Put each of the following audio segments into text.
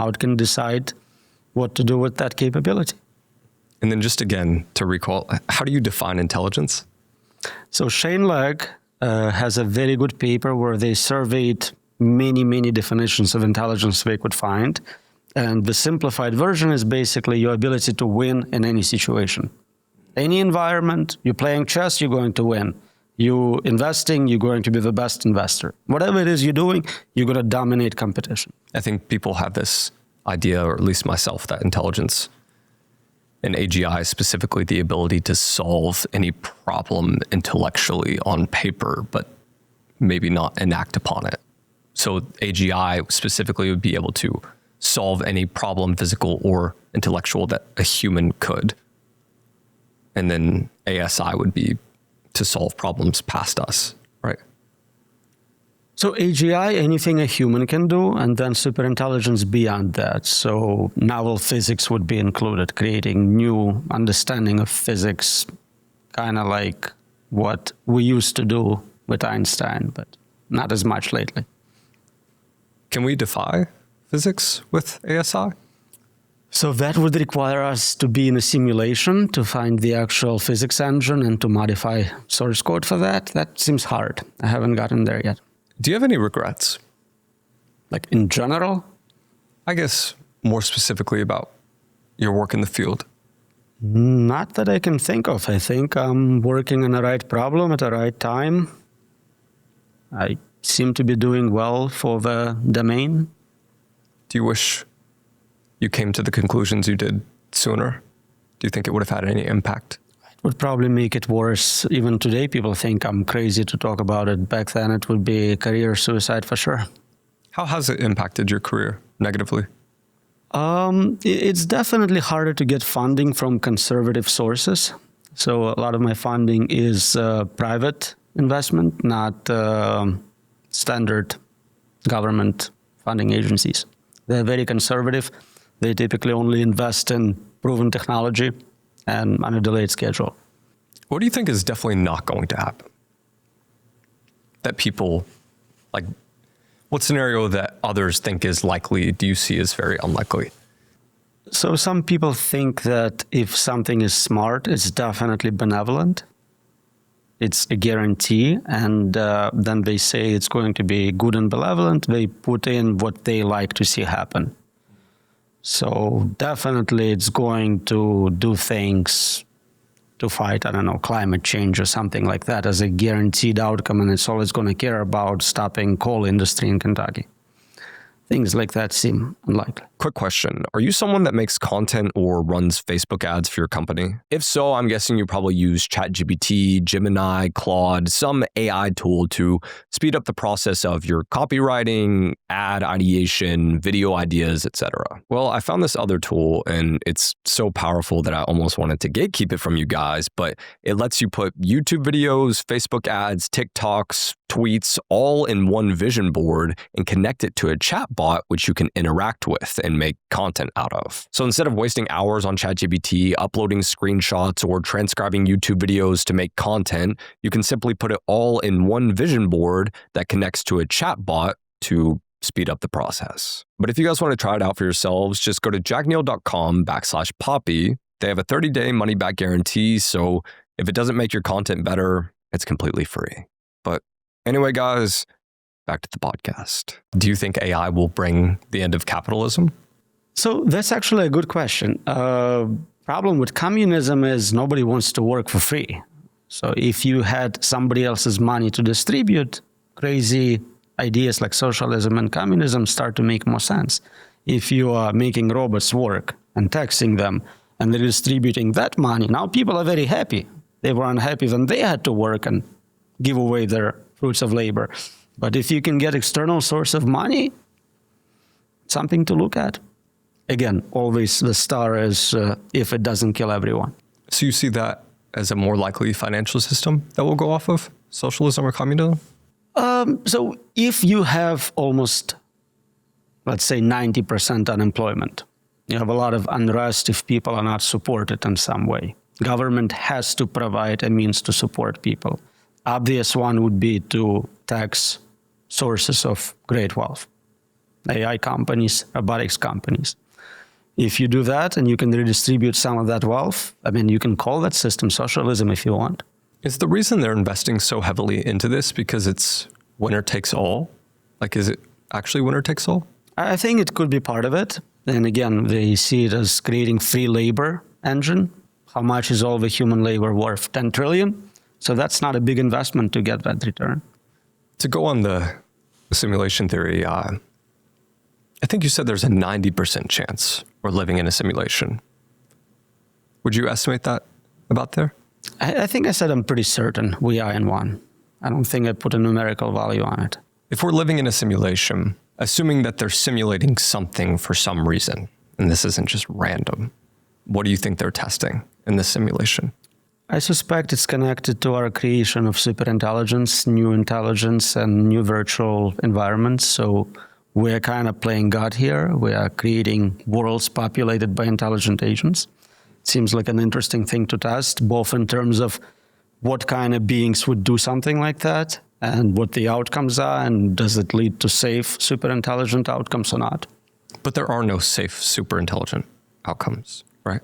Now it can decide what to do with that capability. And then just again, to recall, how do you define intelligence? So Shane Legg has a very good paper where they surveyed many definitions of intelligence they could find. And the simplified version is basically your ability to win in any situation. Any environment, you're playing chess, you're going to win. You investing, you're going to be the best investor. Whatever it is you're doing, you're going to dominate competition. I think people have this idea, or at least myself, that intelligence and AGI, specifically the ability to solve any problem intellectually on paper, but maybe not enact upon it. So AGI specifically would be able to solve any problem, physical or intellectual, that a human could. And then ASI would be to solve problems past us, right? So AGI, anything a human can do, and then superintelligence beyond that. So novel physics would be included, creating new understanding of physics, kind of like what we used to do with Einstein, but not as much lately. Can we defy physics with ASI? So that would require us to be in a simulation to find the actual physics engine and to modify source code for that. That seems hard. I haven't gotten there yet. Do you have any regrets? Like in general? I guess more specifically about your work in the field. Not that I can think of. I think I'm working on the right problem at the right time. I seem to be doing well for the domain. Do you wish you came to the conclusions you did sooner? Do you think it would have had any impact? It would probably make it worse. Even today, people think I'm crazy to talk about it. Back then, it would be career suicide for sure. How has it impacted your career negatively? It's definitely harder to get funding from conservative sources. So a lot of my funding is private investment, not standard government funding agencies. They're very conservative. They typically only invest in proven technology and on a delayed schedule. What do you think is definitely not going to happen? That people, like, what scenario that others think is likely do you see as very unlikely? So some people think that if something is smart, it's definitely benevolent. It's a guarantee, and then they say it's going to be good and benevolent. They put in what they like to see happen. So definitely it's going to do things to fight, I don't know, climate change or something like that as a guaranteed outcome, and it's always going to care about stopping coal industry in Kentucky. Things like that seem unlikely. Quick question. Are you someone that makes content or runs Facebook ads for your company? If so, I'm guessing you probably use ChatGPT, Gemini, Claude, some AI tool to speed up the process of your copywriting, ad ideation, video ideas, etc. Well, I found this other tool and it's so powerful that I almost wanted to gatekeep it from you guys, but it lets you put YouTube videos, Facebook ads, TikToks, tweets all in one vision board and connect it to a chatbot which you can interact with and make content out of. So instead of wasting hours on ChatGPT, uploading screenshots or transcribing YouTube videos to make content, you can simply put it all in one vision board that connects to a chatbot to speed up the process. But if you guys want to try it out for yourselves, just go to jackneal.com/poppy. They have a 30-day money-back guarantee, so if it doesn't make your content better, it's completely free. But anyway, guys, back to the podcast. Do you think AI will bring the end of capitalism? So that's actually a good question. Problem with communism is nobody wants to work for free. So if you had somebody else's money to distribute, crazy ideas like socialism and communism start to make more sense. If you are making robots work and taxing them and they're distributing that money, now people are very happy. They were unhappy when they had to work and give away their fruits of labor. But if you can get external source of money, something to look at. Again, always the star is if it doesn't kill everyone. So you see that as a more likely financial system that will go off of socialism or communism? So if you have almost, let's say, 90% unemployment, you have a lot of unrest if people are not supported in some way. Government has to provide a means to support people. Obvious one would be to tax sources of great wealth. AI companies, robotics companies. If you do that and you can redistribute some of that wealth, I mean, you can call that system socialism if you want. Is the reason they're investing so heavily into this because it's winner takes all? Like, is it actually winner takes all? I think it could be part of it. And again, they see it as creating free labor engine. How much is all the human labor worth? 10 trillion. So that's not a big investment to get that return. To go on the simulation theory, I think you said there's a 90% chance we're living in a simulation. Would you estimate that about there? I think I said I'm pretty certain we are in one. I don't think I put a numerical value on it. If we're living in a simulation, assuming that they're simulating something for some reason, and this isn't just random, what do you think they're testing in this simulation? I suspect it's connected to our creation of superintelligence, new intelligence, and new virtual environments. So we're kind of playing God here. We are creating worlds populated by intelligent agents. Seems like an interesting thing to test, both in terms of what kind of beings would do something like that and what the outcomes are, and does it lead to safe, superintelligent outcomes or not? But there are no safe, superintelligent outcomes, right?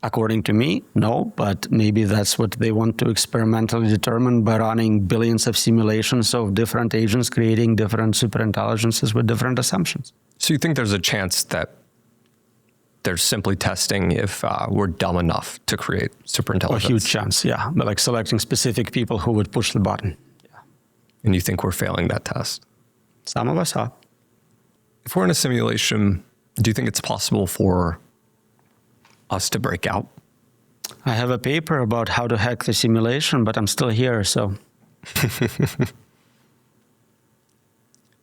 According to me, no, but maybe that's what they want to experimentally determine by running billions of simulations of different agents creating different superintelligences with different assumptions. So you think there's a chance that they're simply testing if we're dumb enough to create superintelligence? A huge chance, yeah. But like selecting specific people who would push the button. Yeah. And you think we're failing that test? Some of us are. If we're in a simulation, do you think it's possible for us to break out? I have a paper about how to hack the simulation, but I'm still here, so.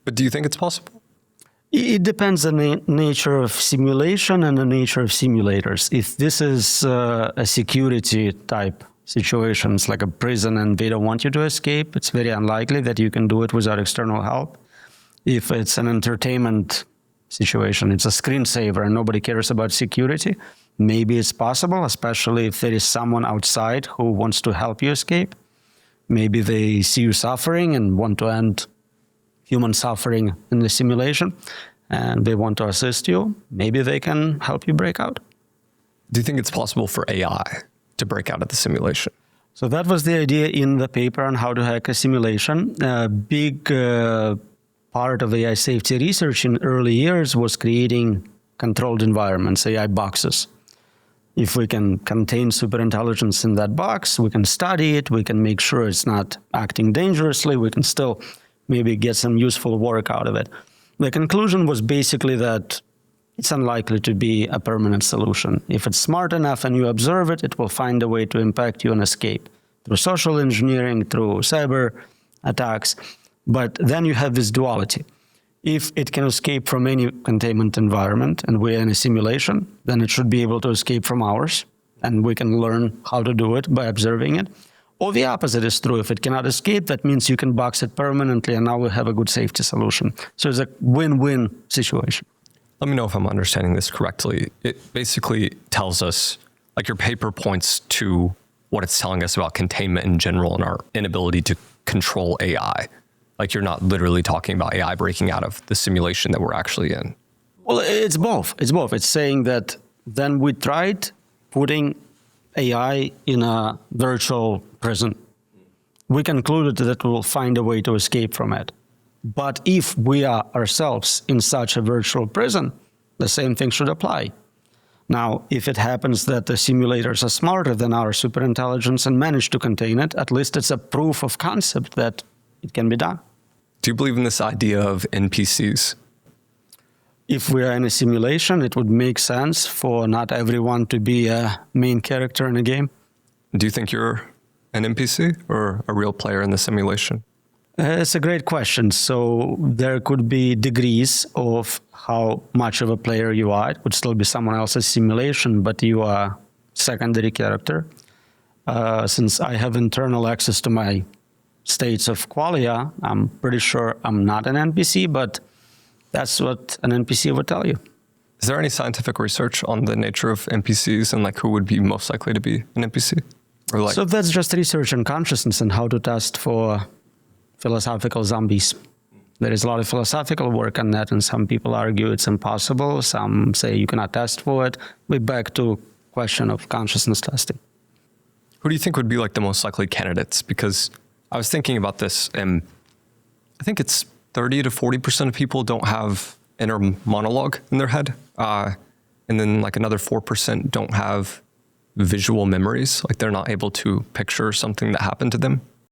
But do you think it's possible? It depends on the nature of simulation and the nature of simulators. If this is a security type situation, it's like a prison and they don't want you to escape, it's very unlikely that you can do it without external help. If it's an entertainment situation, it's a screensaver and nobody cares about security, maybe it's possible, especially if there is someone outside who wants to help you escape. Maybe they see you suffering and want to end human suffering in the simulation, and they want to assist you. Maybe they can help you break out. Do you think it's possible for AI to break out of the simulation? So that was the idea in the paper on how to hack a simulation. A big part of AI safety research in early years was creating controlled environments, AI boxes. If we can contain superintelligence in that box, we can study it, we can make sure it's not acting dangerously, we can still maybe get some useful work out of it. The conclusion was basically that it's unlikely to be a permanent solution. If it's smart enough and you observe it, it will find a way to impact you and escape through social engineering, through cyber attacks. But then you have this duality. If it can escape from any containment environment and we're in a simulation, then it should be able to escape from ours, and we can learn how to do it by observing it. Or the opposite is true. If it cannot escape, that means you can box it permanently, and now we have a good safety solution. So it's a win-win situation. Let me know if I'm understanding this correctly. It basically tells us, like your paper points to what it's telling us about containment in general and our inability to control AI. Like you're not literally talking about AI breaking out of the simulation that we're actually in. Well, it's both. It's both. It's saying that then we tried putting AI in a virtual prison. We concluded that we will find a way to escape from it. But if we are ourselves in such a virtual prison, the same thing should apply. Now, if it happens that the simulators are smarter than our superintelligence and manage to contain it, at least it's a proof of concept that it can be done. Do you believe in this idea of NPCs? If we are in a simulation, it would make sense for not everyone to be a main character in a game. Do you think you're an NPC or a real player in the simulation? It's a great question. So there could be degrees of how much of a player you are. It would still be someone else's simulation, but you are secondary character. Since I have internal access to my states of qualia, I'm pretty sure I'm not an NPC, but that's what an NPC would tell you. Is there any scientific research on the nature of NPCs and like who would be most likely to be an NPC? Or like, so that's just research on consciousness and how to test for philosophical zombies. There is a lot of philosophical work on that, and some people argue it's impossible. Some say you cannot test for it. We're back to question of consciousness testing. Who do you think would be like the most likely candidates? Because I was thinking about this, and I think it's 30 to 40% of people don't have inner monologue in their head. And then like another 4% don't have visual memories. Like they're not able to picture something that happened to them.